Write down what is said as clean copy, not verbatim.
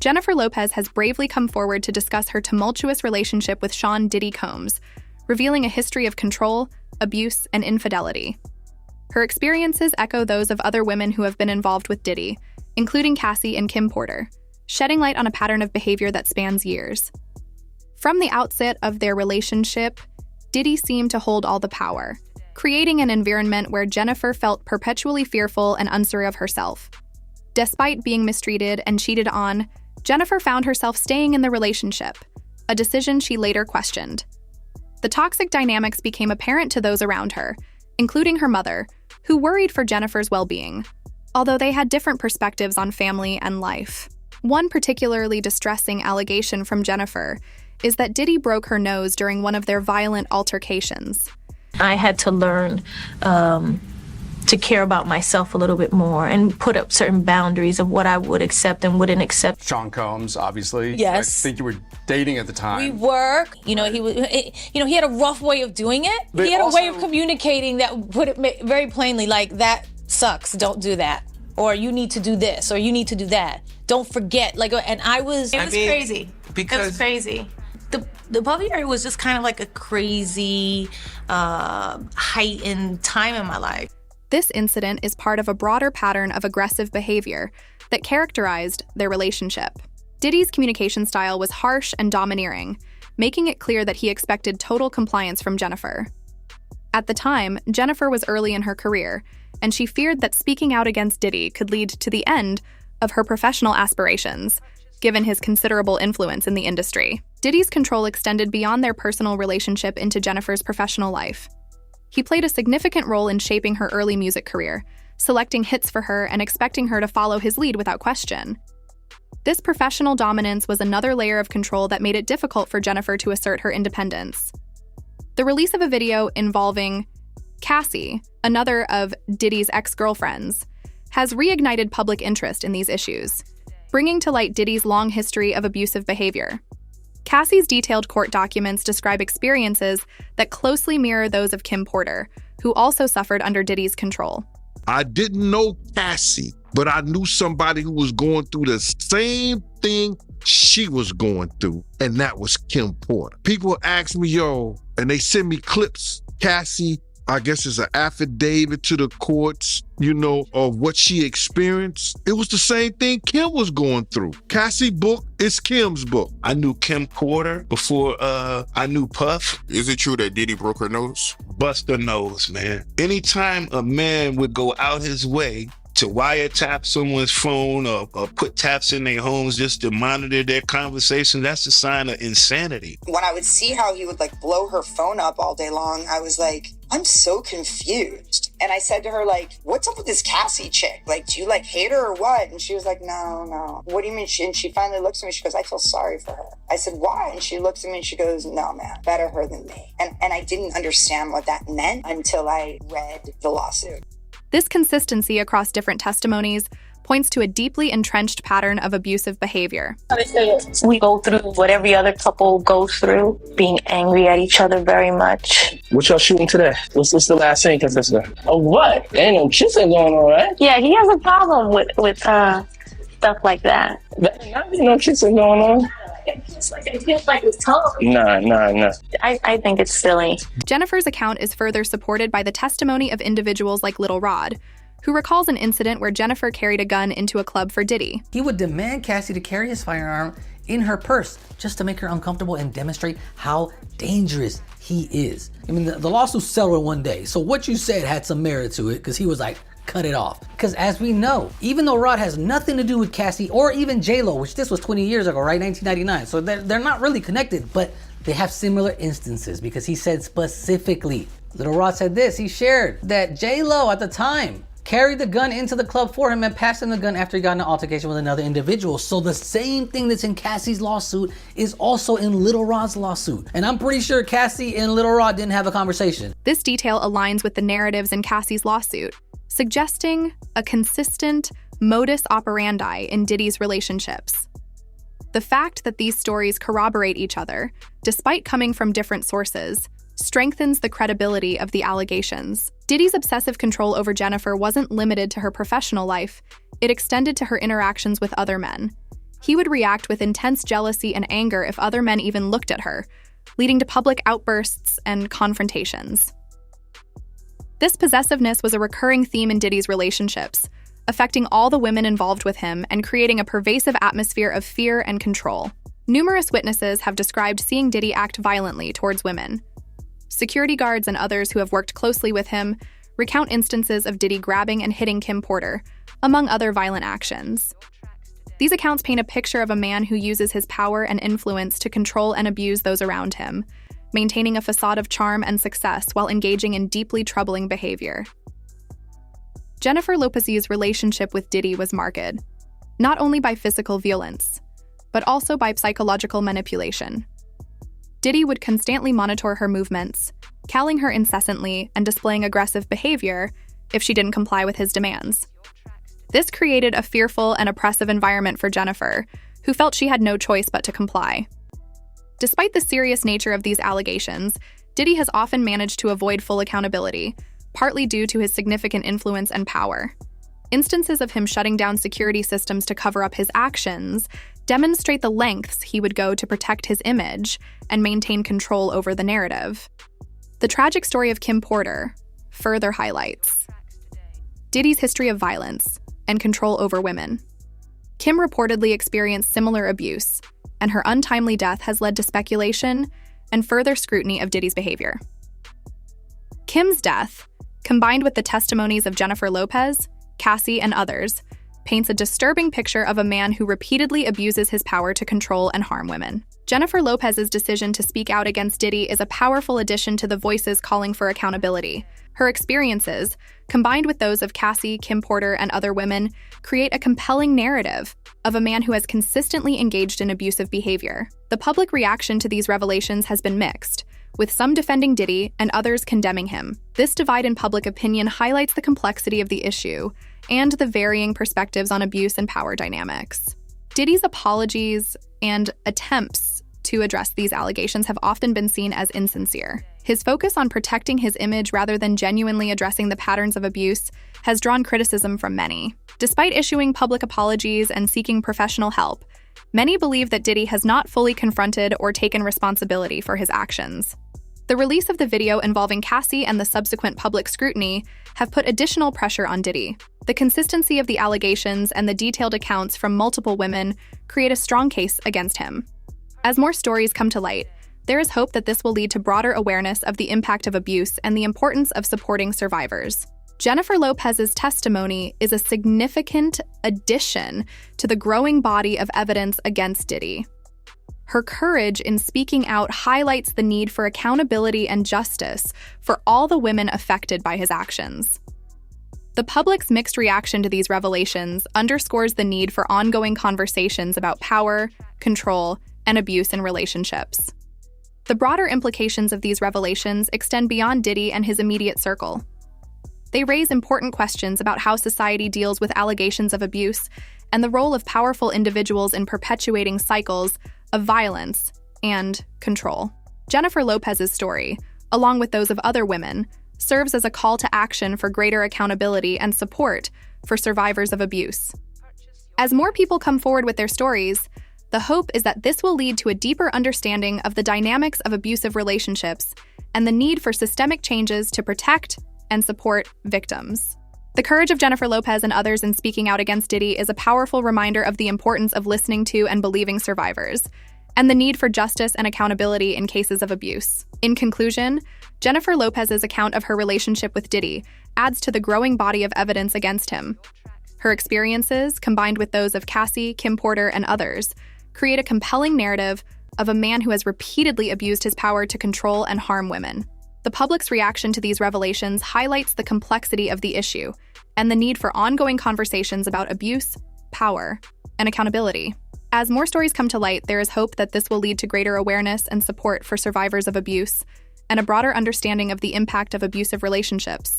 Jennifer Lopez has bravely come forward to discuss her tumultuous relationship with Sean Diddy Combs, revealing a history of control, abuse, and infidelity. Her experiences echo those of other women who have been involved with Diddy, including Cassie and Kim Porter, shedding light on a pattern of behavior that spans years. From the outset of their relationship, Diddy seemed to hold all the power, creating an environment where Jennifer felt perpetually fearful and unsure of herself. Despite being mistreated and cheated on, Jennifer found herself staying in the relationship, a decision she later questioned. The toxic dynamics became apparent to those around her, including her mother, who worried for Jennifer's well-being, although they had different perspectives on family and life. One particularly distressing allegation from Jennifer is that Diddy broke her nose during one of their violent altercations. I had to learn to care about myself a little bit more and put up certain boundaries of what I would accept and wouldn't accept. Sean Combs, obviously. Yes. I think you were dating at the time. We were. He had a rough way of doing it. He had a way of communicating that put it very plainly, like, that sucks, don't do that. Or you need to do this, or you need to do that. Don't forget. It was crazy. It was crazy. The puppy area was just kind of like a crazy, heightened time in my life. This incident is part of a broader pattern of aggressive behavior that characterized their relationship. Diddy's communication style was harsh and domineering, making it clear that he expected total compliance from Jennifer. At the time, Jennifer was early in her career, and she feared that speaking out against Diddy could lead to the end of her professional aspirations, given his considerable influence in the industry. Diddy's control extended beyond their personal relationship into Jennifer's professional life. He played a significant role in shaping her early music career, selecting hits for her and expecting her to follow his lead without question. This professional dominance was another layer of control that made it difficult for Jennifer to assert her independence. The release of a video involving Cassie, another of Diddy's ex-girlfriends, has reignited public interest in these issues, bringing to light Diddy's long history of abusive behavior. Cassie's detailed court documents describe experiences that closely mirror those of Kim Porter, who also suffered under Diddy's control. I didn't know Cassie, but I knew somebody who was going through the same thing she was going through, and that was Kim Porter. People ask me, and they send me clips. Cassie, I guess, is an affidavit to the courts, of what she experienced. It was the same thing Kim was going through. Cassie's book is Kim's book. I knew Kim Porter before I knew Puff. Is it true that Diddy broke her nose? Bust her nose, man. Anytime a man would go out his way to wiretap someone's phone or put taps in their homes just to monitor their conversation, that's a sign of insanity. When I would see how he would blow her phone up all day long, I was like, I'm so confused. And I said to her, what's up with this Cassie chick? Do you hate her or what? And she was like, no. What do you mean? And she finally looks at me, she goes, I feel sorry for her. I said, why? And she looks at me and she goes, no, man, better her than me. And I didn't understand what that meant until I read the lawsuit. This consistency across different testimonies points to a deeply entrenched pattern of abusive behavior. We go through what every other couple goes through, being angry at each other very much. What y'all shooting today? What's the last scene, Sister? Oh, what? Ain't no kissing going on, right? Yeah, he has a problem with stuff like that. Ain't no kissing going on. It feels like his tongue. Nah. I think it's silly. Jennifer's account is further supported by the testimony of individuals like Little Rod, who recalls an incident where Jennifer carried a gun into a club for Diddy. He would demand Cassie to carry his firearm in her purse just to make her uncomfortable and demonstrate how dangerous he is. I mean, the lawsuit settled in one day, so what you said had some merit to it, because he was like, cut it off. Because as we know, even though Rod has nothing to do with Cassie or even J-Lo, which this was 20 years ago, right? 1999. So they're not really connected, but they have similar instances because he said specifically, Little Rod said this, he shared that J-Lo at the time carried the gun into the club for him and passed him the gun after he got in an altercation with another individual. So the same thing that's in Cassie's lawsuit is also in Little Rod's lawsuit. And I'm pretty sure Cassie and Little Rod didn't have a conversation. This detail aligns with the narratives in Cassie's lawsuit, suggesting a consistent modus operandi in Diddy's relationships. The fact that these stories corroborate each other, despite coming from different sources, strengthens the credibility of the allegations. Diddy's obsessive control over Jennifer wasn't limited to her professional life, it extended to her interactions with other men. He would react with intense jealousy and anger if other men even looked at her, leading to public outbursts and confrontations. This possessiveness was a recurring theme in Diddy's relationships, affecting all the women involved with him and creating a pervasive atmosphere of fear and control. Numerous witnesses have described seeing Diddy act violently towards women. Security guards and others who have worked closely with him recount instances of Diddy grabbing and hitting Kim Porter, among other violent actions. These accounts paint a picture of a man who uses his power and influence to control and abuse those around him, maintaining a facade of charm and success while engaging in deeply troubling behavior. Jennifer Lopez's relationship with Diddy was marked, not only by physical violence, but also by psychological manipulation. Diddy would constantly monitor her movements, calling her incessantly and displaying aggressive behavior if she didn't comply with his demands. This created a fearful and oppressive environment for Jennifer, who felt she had no choice but to comply. Despite the serious nature of these allegations, Diddy has often managed to avoid full accountability, partly due to his significant influence and power. Instances of him shutting down security systems to cover up his actions demonstrate the lengths he would go to protect his image and maintain control over the narrative. The tragic story of Kim Porter further highlights Diddy's history of violence and control over women. Kim reportedly experienced similar abuse, and her untimely death has led to speculation and further scrutiny of Diddy's behavior. Kim's death, combined with the testimonies of Jennifer Lopez, Cassie, and others, paints a disturbing picture of a man who repeatedly abuses his power to control and harm women. Jennifer Lopez's decision to speak out against Diddy is a powerful addition to the voices calling for accountability. Her experiences, combined with those of Cassie, Kim Porter, and other women, create a compelling narrative of a man who has consistently engaged in abusive behavior. The public reaction to these revelations has been mixed, with some defending Diddy and others condemning him. This divide in public opinion highlights the complexity of the issue and the varying perspectives on abuse and power dynamics. Diddy's apologies and attempts to address these allegations have often been seen as insincere. His focus on protecting his image rather than genuinely addressing the patterns of abuse has drawn criticism from many. Despite issuing public apologies and seeking professional help, many believe that Diddy has not fully confronted or taken responsibility for his actions. The release of the video involving Cassie and the subsequent public scrutiny have put additional pressure on Diddy. The consistency of the allegations and the detailed accounts from multiple women create a strong case against him. As more stories come to light, there is hope that this will lead to broader awareness of the impact of abuse and the importance of supporting survivors. Jennifer Lopez's testimony is a significant addition to the growing body of evidence against Diddy. Her courage in speaking out highlights the need for accountability and justice for all the women affected by his actions. The public's mixed reaction to these revelations underscores the need for ongoing conversations about power, control, and abuse in relationships. The broader implications of these revelations extend beyond Diddy and his immediate circle. They raise important questions about how society deals with allegations of abuse and the role of powerful individuals in perpetuating cycles of violence and control. Jennifer Lopez's story, along with those of other women, serves as a call to action for greater accountability and support for survivors of abuse. As more people come forward with their stories, the hope is that this will lead to a deeper understanding of the dynamics of abusive relationships and the need for systemic changes to protect and support victims. The courage of Jennifer Lopez and others in speaking out against Diddy is a powerful reminder of the importance of listening to and believing survivors, and the need for justice and accountability in cases of abuse. In conclusion, Jennifer Lopez's account of her relationship with Diddy adds to the growing body of evidence against him. Her experiences, combined with those of Cassie, Kim Porter, and others, create a compelling narrative of a man who has repeatedly abused his power to control and harm women. The public's reaction to these revelations highlights the complexity of the issue and the need for ongoing conversations about abuse, power, and accountability. As more stories come to light, there is hope that this will lead to greater awareness and support for survivors of abuse and a broader understanding of the impact of abusive relationships.